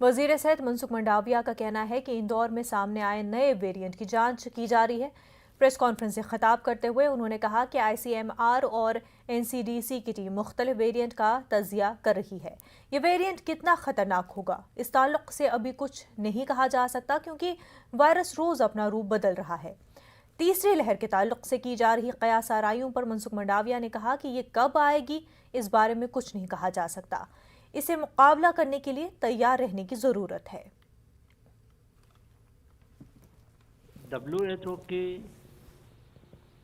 वजीर सेहत मनसुख मंडाविया का कहना है कि इंदौर में सामने आए नए वेरिएंट की जांच की जा रही है। प्रेस कॉन्फ्रेंस से खिताब करते हुए उन्होंने कहा कि ICMR और NCDC की टीम मुख्तलिफ वेरिएंट का तजिया कर रही है। ये वेरिएंट कितना खतरनाक होगा इस ताल्लुक से अभी कुछ नहीं कहा जा सकता, क्योंकि वायरस रोज अपना रूप बदल रहा है। तीसरी लहर के ताल्लुक से की जा रही कयास आराइयों पर मनसुख मंडाविया ने कहा कि ये कब आएगी इस बारे में कुछ नहीं कहा जा सकता। इसे मुकाबला करने के लिए तैयार रहने की जरूरत है। WHO की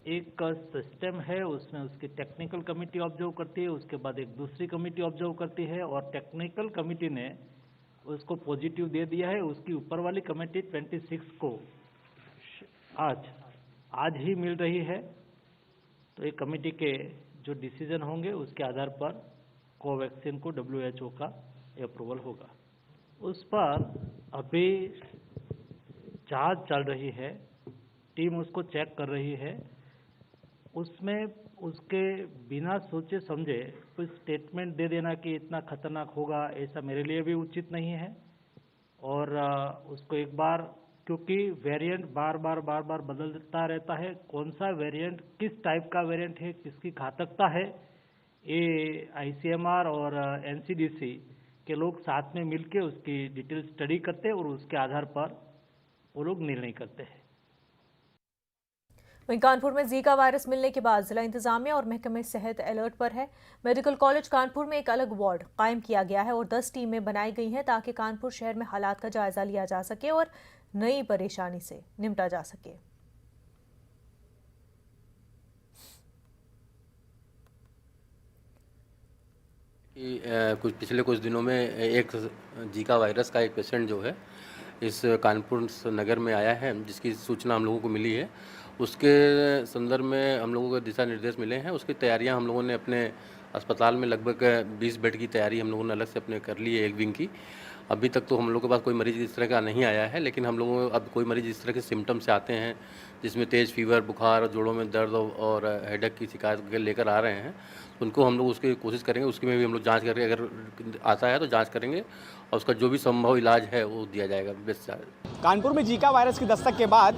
एक सिस्टम है, उसमें उसकी टेक्निकल कमेटी ऑब्जर्व करती है, उसके बाद एक दूसरी कमेटी ऑब्जर्व करती है और टेक्निकल कमेटी ने उसको पॉजिटिव दे दिया है। उसकी ऊपर वाली कमेटी 26 को आज ही मिल रही है। तो एक कमेटी के जो डिसीजन होंगे उसके आधार पर कोवैक्सीन को WHO का अप्रूवल होगा। उस पर अभी जांच चल रही है, टीम उसको चेक कर रही है। उसमें उसके बिना सोचे समझे कोई स्टेटमेंट दे देना कि इतना खतरनाक होगा, ऐसा मेरे लिए भी उचित नहीं है। और उसको एक बार, क्योंकि वेरिएंट बार बार बदलता रहता है, कौन सा वेरिएंट किस टाइप का वेरिएंट है, किसकी घातकता है, ये ICMR और NCDC के लोग साथ में मिलके उसकी डिटेल स्टडी करते हैं और उसके आधार पर वो लोग निर्णय करते हैं। वहीं कानपुर में जीका वायरस मिलने के बाद जिला इंतजामिया और महकमे सेहत अलर्ट पर है। मेडिकल कॉलेज कानपुर में एक अलग वार्ड कायम किया गया है और 10 टीमें बनाई गई हैं ताकि कानपुर शहर में हालात का जायजा लिया जा सके और नई परेशानी से निपटा जा सके। पिछले कुछ दिनों में एक जीका वायरस का एक पेशेंट जो है इस कानपुर नगर में आया है, जिसकी सूचना हम लोगों को मिली है। उसके संदर्भ में हम लोगों को दिशा निर्देश मिले हैं। उसकी तैयारियां हम लोगों ने अपने अस्पताल में लगभग 20 बेड की तैयारी हम लोगों ने अलग से अपने कर ली है, एक विंग की। अभी तक तो हम लोग के पास कोई मरीज इस तरह का नहीं आया है, लेकिन हम लोगों को अब कोई मरीज इस तरह के सिम्टम्स से आते हैं जिसमें तेज़ फीवर, बुखार, जोड़ों में दर्द और हेडेक की शिकायत लेकर आ रहे हैं, उनको हम लोग उसकी कोशिश करेंगे। उसकी में भी हम लोग जाँच करके अगर आता है तो जाँच करेंगे और उसका जो भी संभव इलाज है वो दिया जाएगा, बेस्ट। कानपुर में जीका वायरस की दस्तक के बाद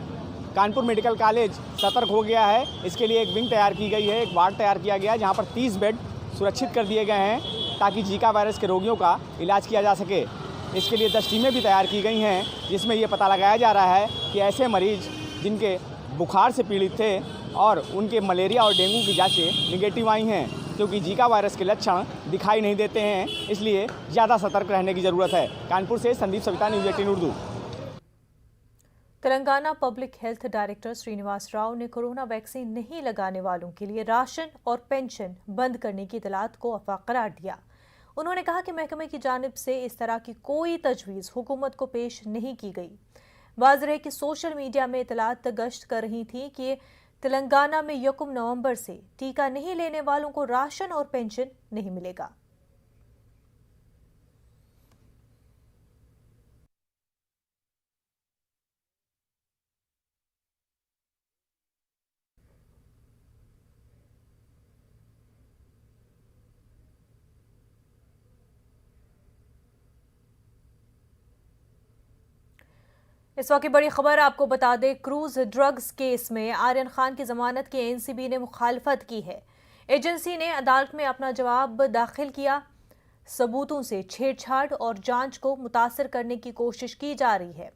कानपुर मेडिकल कॉलेज सतर्क हो गया है। इसके लिए एक विंग तैयार की गई है, एक वार्ड तैयार किया गया है जहां पर 30 बेड सुरक्षित कर दिए गए हैं ताकि जीका वायरस के रोगियों का इलाज किया जा सके। इसके लिए 10 टीमें भी तैयार की गई हैं, जिसमें ये पता लगाया जा रहा है कि ऐसे मरीज जिनके बुखार से पीड़ित थे और उनके मलेरिया और डेंगू की जाँचें निगेटिव आई हैं, क्योंकि जीका वायरस के लक्षण दिखाई नहीं देते हैं, इसलिए ज़्यादा सतर्क रहने की ज़रूरत है। कानपुर से Sandeep Savita, news 18 Urdu. Telangana public health director Srinivas Rao ने कोरोना वैक्सीन नहीं लगाने वालों के लिए राशन और पेंशन बंद करने की इतलात को अफवाह करार दिया। उन्होंने कहा कि महकमे की जानिब से इस तरह की कोई तजवीज़ हुकूमत को पेश नहीं की गई। वाज़ेह है कि सोशल मीडिया में इतलात गश्त कर रही थी कि तेलंगाना में 1 नवंबर से टीका नहीं लेने वालों को राशन और पेंशन नहीं मिलेगा। इस वक्त की बड़ी खबर आपको बता दें, क्रूज ड्रग्स केस में आर्यन खान की जमानत की NCB ने मुखालफत की है। एजेंसी ने अदालत में अपना जवाब दाखिल किया। सबूतों से छेड़छाड़ और जांच को मुतासर करने की कोशिश की जा रही है।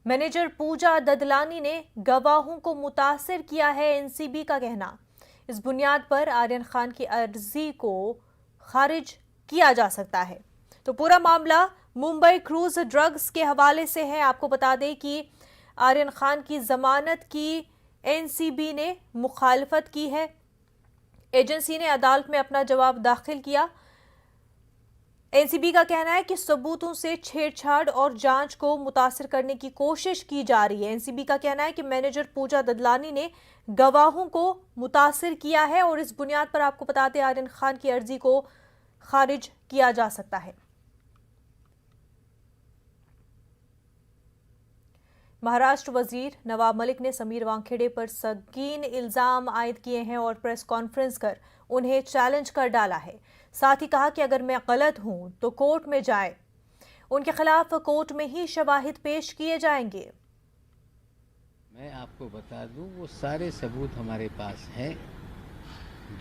मैनेजर पूजा ददलानी ने गवाहों को मुतासर किया है, NCB का कहना। इस बुनियाद पर आर्यन खान की अर्जी को खारिज किया जा सकता है। तो पूरा मामला मुंबई क्रूज ड्रग्स के हवाले से है। आपको बता दें कि आर्यन खान की जमानत की NCB ने मुखालफत की है। एजेंसी ने अदालत में अपना जवाब दाखिल किया। NCB का कहना है कि सबूतों से छेड़छाड़ और जांच को मुतासर करने की कोशिश की जा रही है। NCB का कहना है कि मैनेजर पूजा ददलानी ने गवाहों को मुतासर किया है और इस बुनियाद पर आपको बताते आर्यन खान की अर्जी को खारिज किया जा सकता है। महाराष्ट्र वजीर नवाब मलिक ने समीर वानखेड़े पर संगीन इल्जाम आयद किए हैं और प्रेस कॉन्फ्रेंस कर उन्हें चैलेंज कर डाला है। साथ ही कहा कि अगर मैं गलत हूं तो कोर्ट में जाए। उनके खिलाफ कोर्ट में ही शवाहिद पेश किए जाएंगे। मैं आपको बता दूं, वो सारे सबूत हमारे पास हैं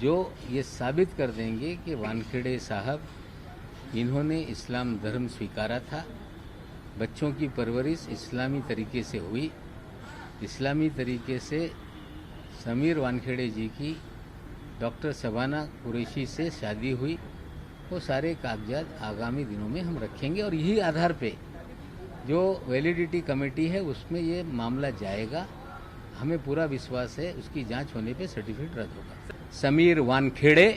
जो ये साबित कर देंगे कि वानखेड़े साहब इन्होंने इस्लाम धर्म स्वीकारा था, बच्चों की परवरिश इस्लामी तरीके से हुई, इस्लामी तरीके से समीर वानखेड़े जी की डॉक्टर शबाना कुरैशी से शादी हुई। वो सारे कागजात आगामी दिनों में हम रखेंगे और यही आधार पे जो वैलिडिटी कमेटी है उसमें ये मामला जाएगा। हमें पूरा विश्वास है उसकी जांच होने पे सर्टिफिकेट रद्द होगा। समीर वानखेड़े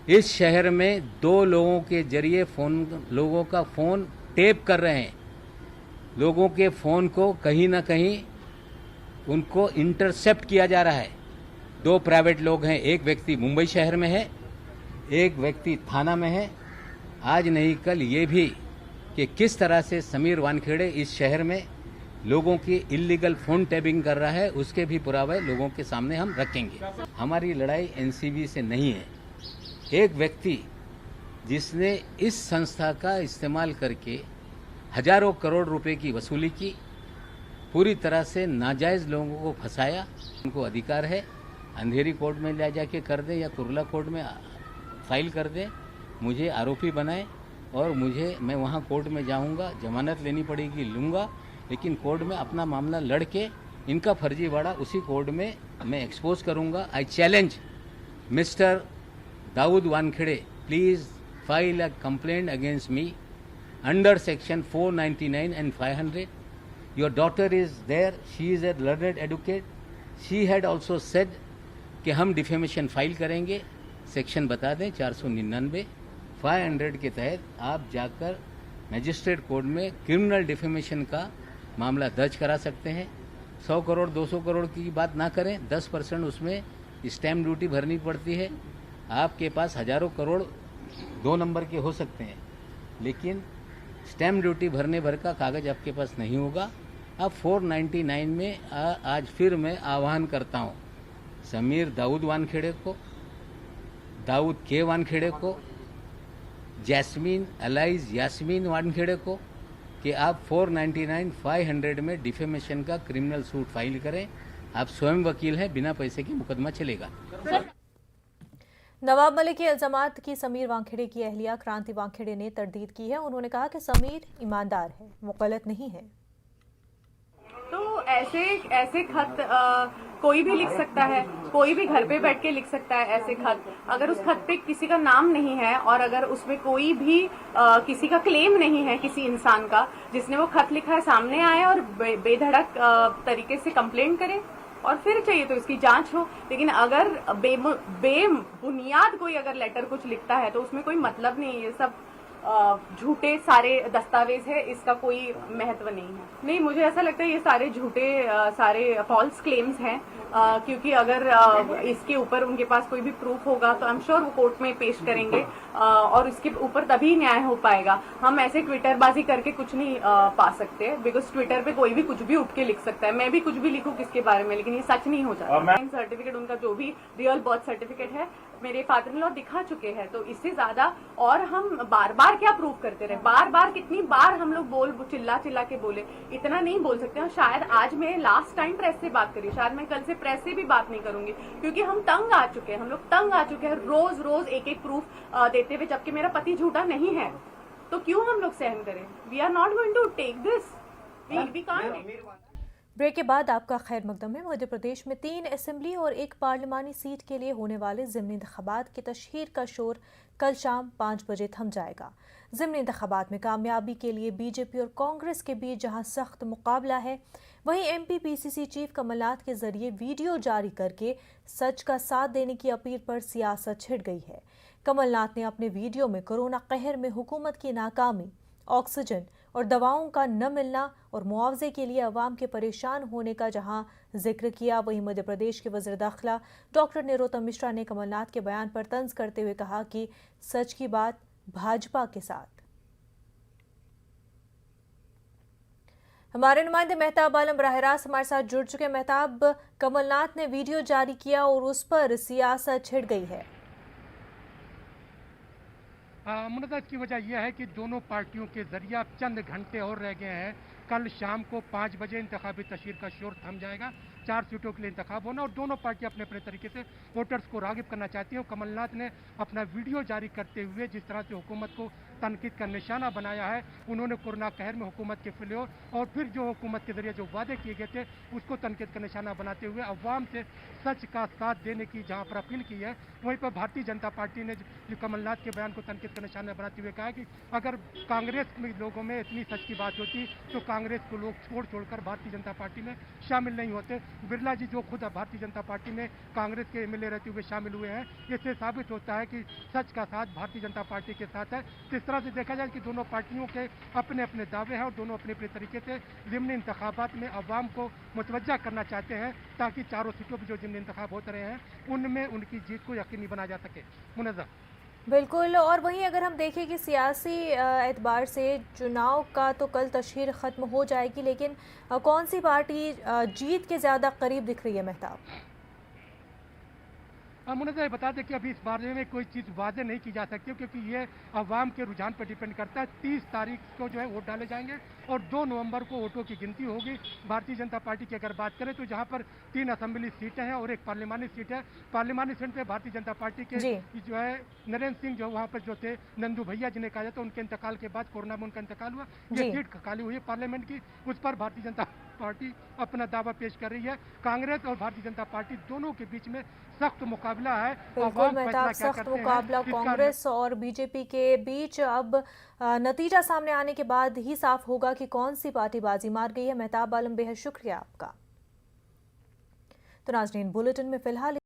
इस शहर में 2 लोगों के जरिए लोगों का फोन टेप कर रहे हैं। लोगों के फोन को कहीं ना कहीं उनको इंटरसेप्ट किया जा रहा है। 2 प्राइवेट लोग हैं, एक व्यक्ति मुंबई शहर में है, एक व्यक्ति थाना में है। आज नहीं कल ये भी कि किस तरह से समीर वानखेड़े इस शहर में लोगों की इल्लीगल फोन टैपिंग कर रहा है, उसके भी पुरावे लोगों के सामने हम रखेंगे। हमारी लड़ाई एनसीबी से नहीं है। एक व्यक्ति जिसने इस संस्था का इस्तेमाल करके हजारों करोड़ रुपए की वसूली की, पूरी तरह से नाजायज लोगों को फंसाया, उनको अधिकार है अंधेरी कोर्ट में ले जाके कर दे या कुर्ला कोर्ट में फाइल कर दे, मुझे आरोपी बनाए और मैं वहाँ कोर्ट में जाऊँगा, जमानत लेनी पड़ेगी लूँगा, लेकिन कोर्ट में अपना मामला लड़के इनका फर्जीवाड़ा उसी कोर्ट में मैं एक्सपोज करूँगा। I challenge mister Dawood Wankhede, please file a complaint against me under section 499 and 500. Your daughter is there, she is a learned educate. She had also said कि हम डिफेमेशन फाइल करेंगे। सेक्शन बता दें 499 500 के तहत आप जाकर मजिस्ट्रेट कोर्ट में क्रिमिनल डिफेमेशन का मामला दर्ज करा सकते हैं। 100 करोड़ 200 करोड़ की बात ना करें, 10% उसमें स्टैम्प ड्यूटी भरनी पड़ती है। आपके पास हजारों करोड़ 2 नंबर के हो सकते हैं, लेकिन स्टैम्प ड्यूटी भरने भर का कागज आपके पास नहीं होगा। अब 499 में आज फिर मैं आह्वान करता हूं समीर दाऊद वानखेड़े को, दाऊद के वानखेड़े को, जैस्मीन अलाइज यास्मीन वानखेड़े को कि आप 499 500 में डिफेमेशन का क्रिमिनल सूट फाइल करें। आप स्वयं वकील हैं, बिना पैसे के मुकदमा चलेगा। नवाब मलिक के इल्जामात की समीर वानखेड़े की अहलिया क्रांति वानखेड़े ने तरदीद की है। उन्होंने कहा कि समीर ईमानदार है, वो गलत नहीं है। तो ऐसे खत कोई भी लिख सकता है, कोई भी घर पे बैठ के लिख सकता है ऐसे खत। अगर उस खत पे किसी का नाम नहीं है और अगर उसमें कोई भी किसी का क्लेम नहीं है, किसी इंसान का जिसने वो खत लिखा है, सामने आए और बेधड़क तरीके से कंप्लेंट करे और फिर चाहिए तो इसकी जांच हो। लेकिन अगर बेबुनियाद कोई अगर लेटर कुछ लिखता है तो उसमें कोई मतलब नहीं है। ये सब झूठे सारे दस्तावेज है, इसका कोई महत्व नहीं है। नहीं, मुझे ऐसा लगता है ये सारे झूठे सारे फॉल्स क्लेम्स हैं, क्योंकि अगर इसके ऊपर उनके पास कोई भी प्रूफ होगा तो आई एम श्योर वो कोर्ट में पेश करेंगे और इसके ऊपर तभी न्याय हो पाएगा। हम ऐसे ट्विटरबाजी करके कुछ नहीं पा सकते, बिकॉज ट्विटर पे कोई भी कुछ भी उठ के लिख सकता है। मैं भी कुछ भी लिखूं किसके बारे में, लेकिन ये सच नहीं हो जाता। सर्टिफिकेट उनका जो भी रियल बर्थ सर्टिफिकेट है मेरे फादर इन लॉ दिखा चुके हैं, तो इससे ज्यादा और हम बार बार क्या प्रूफ करते रहे। बार बार कितनी बार हम लोग चिल्ला के बोले, इतना नहीं बोल सकते। और शायद आज मैं लास्ट टाइम प्रेस से बात करी, शायद मैं कल से प्रेस से भी बात नहीं करूंगी, क्योंकि हम तंग आ चुके हैं। हम लोग तंग आ चुके हैं रोज रोज एक प्रूफ देते हुए, जबकि मेरा पति झूठा नहीं है। तो क्यों हम लोग सहन करें? We are not going to take this, we can't. Break के बाद आपका खैर मकदम है। मध्य प्रदेश में 3 असेंबली और 1 पार्लिमानी सीट के लिए होने वाले ज़िमनी इंतखाबात की तशहीर का शोर कल शाम 5 बजे थम जाएगा। ज़िमनी इंतखाबात में कामयाबी के लिए बीजेपी और कांग्रेस के बीच जहां सख्त मुकाबला है, वहीं एमपी पीसीसी चीफ कमलनाथ के जरिए वीडियो जारी करके सच का साथ देने की अपील पर सियासत छिड़ गई है। कमलनाथ ने अपने वीडियो में कोरोना कहर में हुकूमत की नाकामी, ऑक्सीजन और दवाओं का न मिलना और मुआवजे के लिए अवाम के परेशान होने का जहां जिक्र किया, वहीं मध्य प्रदेश के वज़ीर दाखिला डॉक्टर नरोत्तम मिश्रा ने कमलनाथ के बयान पर तंज करते हुए कहा कि सच की बात भाजपा के साथ। हमारे नुमाइंदे मेहताब आलम बराह रास्त हमारे साथ जुड़ चुके। मेहताब, कमलनाथ ने वीडियो जारी किया और उस पर सियासत छिड़ गई है। मुनज़्ज़र इसकी वजह यह है कि दोनों पार्टियों के जरिए अब चंद घंटे और रह गए हैं। कल शाम को 5 बजे इंतखाबी तशहीर का शोर थम जाएगा। 4 सीटों के लिए इंतखाब होना और दोनों पार्टियां अपने अपने तरीके से वोटर्स को राग़िब करना चाहती हैं। कमलनाथ ने अपना वीडियो जारी करते हुए जिस तरह से हुकूमत को तनकीद का निशाना बनाया है, उन्होंने कोरोना कहर में हुकूमत के फेल्योर और फिर जो हुकूमत के जरिए जो वादे किए गए थे उसको तनकीद का निशाना बनाते हुए अवाम से सच का साथ देने की जहाँ पर अपील की है, वहीं पर भारतीय जनता पार्टी ने जो कमलनाथ के बयान को तनकीद का निशाना बनाते हुए कहा कि अगर कांग्रेस में लोगों में इतनी सच की बात होती तो कांग्रेस को लोग छोड़कर भारतीय जनता पार्टी में शामिल नहीं होते। बिरला जी जो खुद भारतीय जनता पार्टी में कांग्रेस के एमएलए रहते हुए शामिल हुए हैं, इससे साबित होता है कि सच का साथ भारतीय जनता पार्टी के साथ है। इस तरह से देखा जाए कि दोनों पार्टियों के अपने अपने दावे हैं और दोनों अपने अपने तरीके से ज़िमनी इंतखाबात में अवाम को मुतवज्जा करना चाहते हैं ताकि चारों सीटों पर जो ज़िमनी इंतखाब होते रहे हैं उनमें उनकी जीत को यकीनी बना जा सके। मुनज़्ज़र बिल्कुल। और वहीं अगर हम देखें कि सियासी एतबार से चुनाव का तो कल तशहीर ख़त्म हो जाएगी, लेकिन कौन सी पार्टी जीत के ज़्यादा करीब दिख रही है मेहताब? मुझे बता दें कि अभी इस बारे में कोई चीज़ वादे नहीं की जा सकती क्योंकि ये अवाम के रुझान पर डिपेंड करता है। 30 तारीख को जो है वोट डाले जाएंगे और 2 नवंबर को वोटों की गिनती होगी। भारतीय जनता पार्टी की अगर बात करें तो जहां पर 3 असेंबली सीटें हैं और एक पार्लिमानी सीट है। पार्लिमानी सीट पे भारतीय जनता पार्टी के जो है नरेंद्र सिंह जो वहाँ पर जो थे नंदू भैया जिन्हें कहा जाता है, उनके इंतकाल के बाद कोरोना में उनका इंतकाल हुआ, ये सीट खाली हुई है पार्लियामेंट की, उस पर भारतीय जनता पार्टी अपना दावा पेश कर रही है। कांग्रेस और भारतीय जनता पार्टी दोनों के बीच में सख्त मुकाबला है। बिल्कुल मेहताब, सख्त मुकाबला कांग्रेस और बीजेपी के बीच। अब नतीजा सामने आने के बाद ही साफ होगा कि कौन सी पार्टी बाजी मार गई है। मेहताब आलम, बेहद शुक्रिया आपका। तो नाज़रीन, बुलेटिन में फिलहाल